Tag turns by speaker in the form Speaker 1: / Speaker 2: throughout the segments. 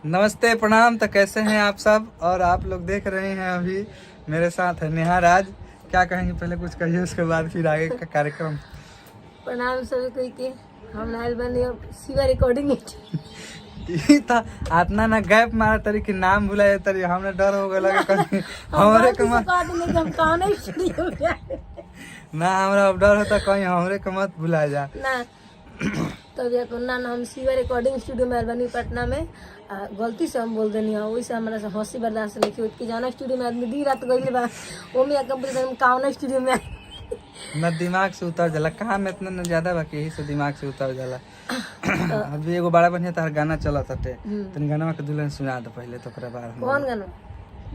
Speaker 1: नमस्ते प्रणाम। तो कैसे हैं आप सब? और आप लोग देख रहे हैं अभी मेरे साथ है नेहा राज। क्या कहेंगे? पहले कुछ कहिए, उसके बाद फिर आगे का कार्यक्रम।
Speaker 2: प्रणाम सभी कोई के। हम नाइल बने शिवा रिकॉर्डिंग
Speaker 1: ई था आतना ना गैप मारा तरी कि नाम भुलाए तरी हमने डर हो गया कहीं हमरे के मत
Speaker 2: हम कौन स्टूडियो में
Speaker 1: ना, हमरा अब डर होता कहीं हमरे के मत भुला जा
Speaker 2: ना। तब ये ना हम शिवा रिकॉर्डिंग स्टूडियो में बनी पटना में। गलती से हम बोल देनी है, वैसे हमारा से हंसी बर्दाश्त नहीं की कि जाना स्टूडियो में आदमी दी रात गई बा वो में कंपनी कौन स्टूडियो में
Speaker 1: न दिमाग से उतर जाला। काम इतना न ज्यादा बाकी यही से दिमाग से उतर जाला। अभी एगो बड़ा बढ़िया तार गाना चलत हटे, तनी गाना के दुल्हन सुना दो पहले, तो ओकरा बाद
Speaker 2: कौन गाना?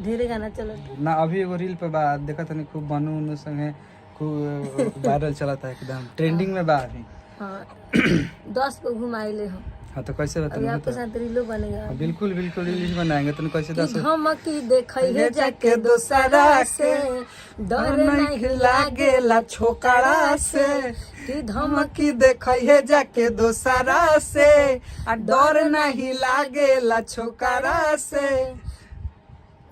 Speaker 2: ढेरे गाना चलत
Speaker 1: ना। अभी एगो रील पे बा, देखा तनी खूब बनू उनु संगे खूब वायरल चलता है, एकदम ट्रेंडिंग में बा अभी।
Speaker 2: हाँ 10 को घुमाइले हम।
Speaker 1: हाँ तो कैसे
Speaker 2: अभी
Speaker 1: बताऊँ?
Speaker 2: आपके साथ रीलो बनेगा।
Speaker 1: बिल्कुल बिल्कुल रील बनाएंगे। तनी कैसे दस
Speaker 2: धमकी देखइए जाके दोसरा से डर नहीं लागेला छोकरा से। कि
Speaker 1: धमकी देखइए जाके दोसरा से आ डर नहीं लागेला छोकरा से।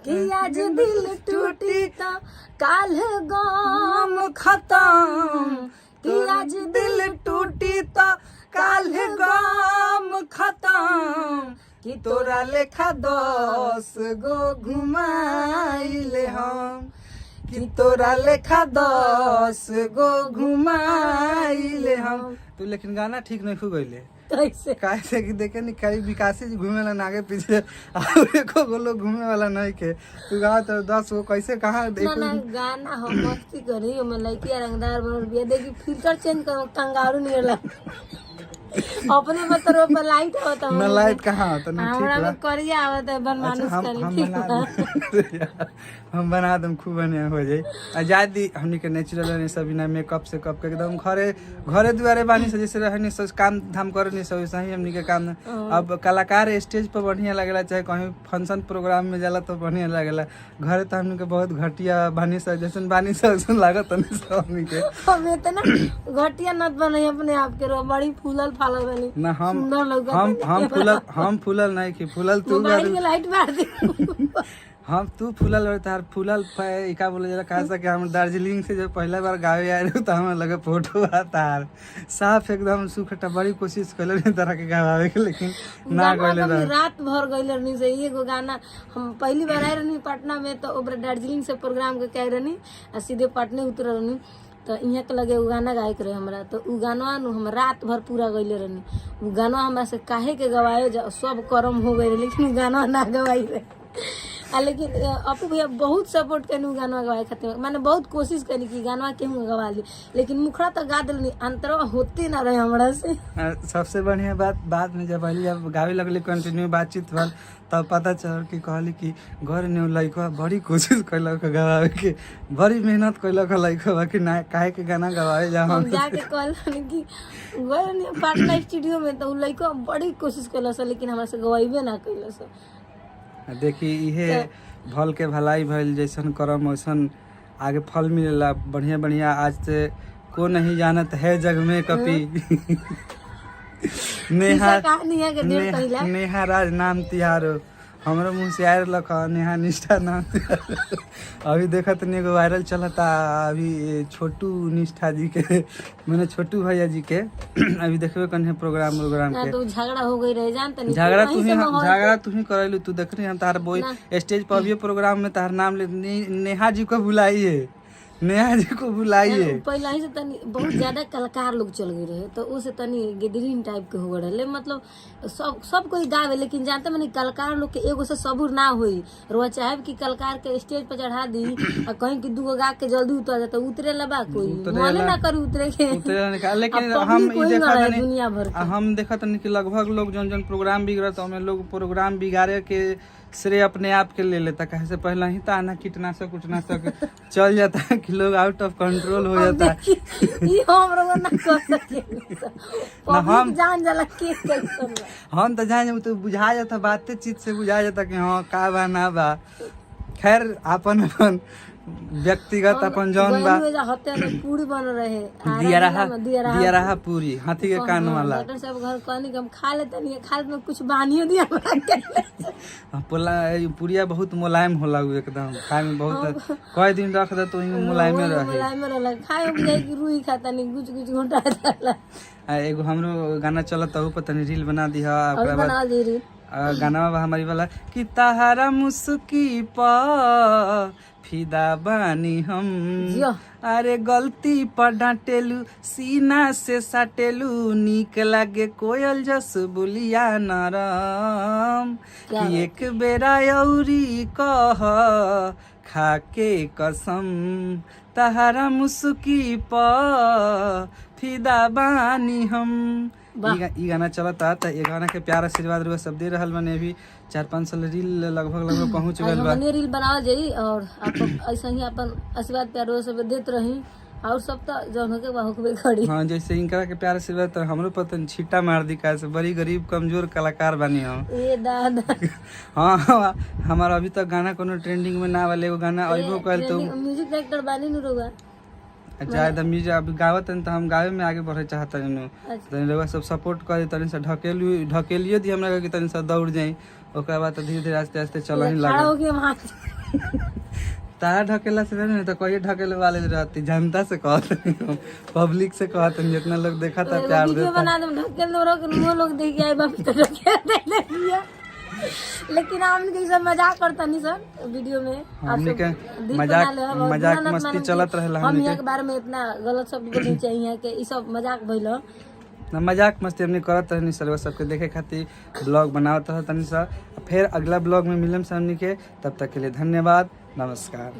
Speaker 2: कि आज दिल टूटी तो काल गम
Speaker 1: खत्म
Speaker 2: कि आज
Speaker 1: दिल टूटी तो काल गम खत्म कि तोरा लेखा 10 गो घुमाइले हम, कि तोरा लेखा 10 गो घुमाइले हम। तू लेकिन गाना ठीक नहीं खू गईले
Speaker 2: कैसे
Speaker 1: कैसे कि देखे नहीं कहीं विकासी जी घूमे ला आगे पीछे और एको गो लोग घूमे वाला नहीं के तू गा तो 10 गो कैसे कहाँ
Speaker 2: ना ना गाना हम मस्ती करी हमें लड़की रंगदार बनल बिया देखी फिल्टर चेंज कर कंगारू नहीं होला अपने मतलब पर लाइट होता
Speaker 1: न लाइट कहाँ होता नहीं ठीक
Speaker 2: हमरा
Speaker 1: बा।
Speaker 2: में करिया आवत है बन मानुस करी
Speaker 1: हम बना दम खूब बढ़िया हो जाए। आजादी हमनी के नेचुरल नहीं सब बिना मेकअप से कप के एकदम घरे दुआरे बानी से जैसे रहनी सब काम धाम करे नहीं सब सही हमनी के काम। अब कलाकार स्टेज पर बढ़िया लगेला, चाहे कहीं फंक्शन प्रोग्राम में जाला तो बढ़िया लगेला। घरे तो हमनी के बहुत घटिया बानी सब जैसन बानी सब लागत नहीं सब हमनी के।
Speaker 2: हम इतना घटिया नत बने अपने आप के रो बड़ी फूलल फालल बनी
Speaker 1: ना हम
Speaker 2: सुंदर लगा
Speaker 1: हम फूलल नहीं कि फूलल तू
Speaker 2: मोबाइल के लाइट मार दे
Speaker 1: हम तू फूलल और तार फूलल का बोले जरा कहा सके। हम दार्जिलिंग से जब पहला बार गावे आए रहे तो हमें लगे फोटो तार साफ एकदम सुखटा। बड़ी कोशिश कैले तरह के गावे के लेकिन ना गले रहे।
Speaker 2: रात भर गइल रहनी से एगो गाना हम पहली बार आए रहनी पटना में तो ओबरा दार्जिलिंग से प्रोग्राम के कह रहनी आ सीधे पटने उतर रहनी तो यहाँ के लगे उ गाना गाए के रहे हमरा। तो उ गाना हम रात भर पूरा गइले रहनी। उ गाना हमरा से काहे के गवाए सब कर्म हो गए लेकिन उ गाना ना गवाई रहे। लेकिन अपू भैया बहुत सपोर्ट करनी गाना गवाए खातिर, मैंने बहुत कोशिश करी कि गाना केहू गवा ली लेकिन मुखड़ा तो गा दिलनी अंतरवा होते ना रहे हमरा से।
Speaker 1: सबसे बढ़िया बात बाद में जब अली अब गावे लगली कंटिन्यू बातचीत भल तब पता चल कि कहली कि घर ने लड़का बड़ी कोशिश कैलक गवावे के, बड़ी मेहनत कैलक लड़का कि ना काहे के गाना गवावे जा।
Speaker 2: हम जाके कहल कि गए पटना स्टूडियो में तो लड़का बड़ी कोशिश कैलस लेकिन हमरा से गवाइबे ना कैलस।
Speaker 1: देखी इहे भल के भलाई भइल, जैसन करम वैसन आगे फल मिलेला बढ़िया बढ़िया। आज से को नहीं जानत है जग में कपी नेहा राज नाम तिहारो हमारे मुँह से आयर लख नेहा निष्ठा नाम अभी देखा तो एगो वायरल चलता अभी छोटू निष्ठा जी के मैंने छोटू भैया जी के अभी देखबे कन्हे प्रोग्राम के
Speaker 2: तो झगड़ा हो गई रहे जानते नहीं
Speaker 1: झगड़ा तू ही करैलू। तू देख रही हम तार बोई स्टेज पर अभी प्रोग्राम में तार नाम ले नेहा जी को बुलाइए, नेहा जी को बुलाइए।
Speaker 2: पहले ही से तनी बहुत ज्यादा कलाकार लोग चल गए रहे तो उसे तनी गेदरिंग टाइप के हो गए रहे। मतलब सब कोई गावे लेकिन जानते मैंने कलाकार लोग के एगो से सबूर ना हुई रोआ चाहे कि कलाकार के स्टेज पर चढ़ा दी और कहीं कि दूगो गा के जल्दी उतर जाता उतरे लबा कोई मने ना करी उतरे के।
Speaker 1: लेकिन हम देखा तनी कि लगभग लोग जौन प्रोग्राम बिगड़ता हमें लोग प्रोग्राम बिगाड़े के श्रेय अपने आप के ले लेता। कहे से पहले ही ताना कीटनाशक उटनाशक चल जाता है कि लोग आउट ऑफ कंट्रोल हो जाता है।
Speaker 2: हम जान जाला के
Speaker 1: हम तो जान तो बुझा जाता बातें चीज से बुझा जाता कि हाँ का बा ना बा। खैर अपन अपन व्यक्तिगत अपन जौन बा
Speaker 2: हत्या में पूरी बन रहे
Speaker 1: दिया पूरी हाथी के कान वाला
Speaker 2: डॉक्टर साहब घर कहनी कि हम खा लेते नहीं खा लेते कुछ बानियो दिया
Speaker 1: पुरिया बहुत मुलायम होला उ एकदम खाए में बहुत कई दिन रख दे तो मुलायम रहे
Speaker 2: खाए कि रुई खाता नहीं कुछ कुछ घंटा जाला
Speaker 1: एगो हमरो गाना चलत उ पर तनी रील बना दी है ओकरा बाद
Speaker 2: बना दे रील
Speaker 1: गाना बा हमारी वाला कि तहारा मुस्की पा फिदा बानी हम अरे गलती पर डांटेलू सीना से साटेलू नीक लागे कोयल जस बुलिया नरम कि एक बेरा औरी कह खाके कसम तहारा मुस्की प फिदा बानी हम ई गाना चलता त ये गाना के प्यार आशीर्वाद रुआ सब दे रहल बने अभी 4-5 साल रील लगभग पहुंच गइल बा
Speaker 2: हमने रील बनावल जाई और आप ऐसा ही अपन आशीर्वाद प्यार सब देत रही और सब त जौन होके होके खड़ी
Speaker 1: हां जैसे इनकरा के प्यार आशीर्वाद त हमरो पतन छीटा मार दी का से बड़ी गरीब कमजोर कलाकार बनी हम
Speaker 2: ए दादा
Speaker 1: हां हमारा अभी तक गाना कोनो ट्रेंडिंग में ना वाले एगो गाना आइबो कल तो
Speaker 2: म्यूजिक डायरेक्टर बानी नु रोगा
Speaker 1: ज्यादा म्यूजिक अभी गावत तो हम गावे में आगे बढ़े चाहता हूं तनी लोग सब सपोर्ट करे तनी से ढकेलियो दी हमरा के तनी से दौड़ जाई ओकरा बाद धीरे धीरे आस्ते आस्ते चल ही
Speaker 2: खड़ा हो गए वहां
Speaker 1: तारा ढकेला से नहीं तो कोई ढकेले वाले रहती जनता से कहत पब्लिक से कहत जितना लोग देखा था प्यार देता
Speaker 2: बना दम ढकेल दो लोग देख आए बाप तो ढकेल दे दिया लेकिन हम के सब मजाक करता नहीं सर वीडियो में
Speaker 1: हमने के मजाक मस्ती चलत रहला
Speaker 2: हम यहाँ के बारे में इतना गलत शब्द बोलनी चाहिए कि ई सब मजाक भइल
Speaker 1: ना मजाक मस्ती हमने करत रहनी सर्व सबके देखे खातिर ब्लॉग बनावत रह तनी सा फिर अगला ब्लॉग में मिलम हमनी के तब तक के लिए धन्यवाद नमस्कार।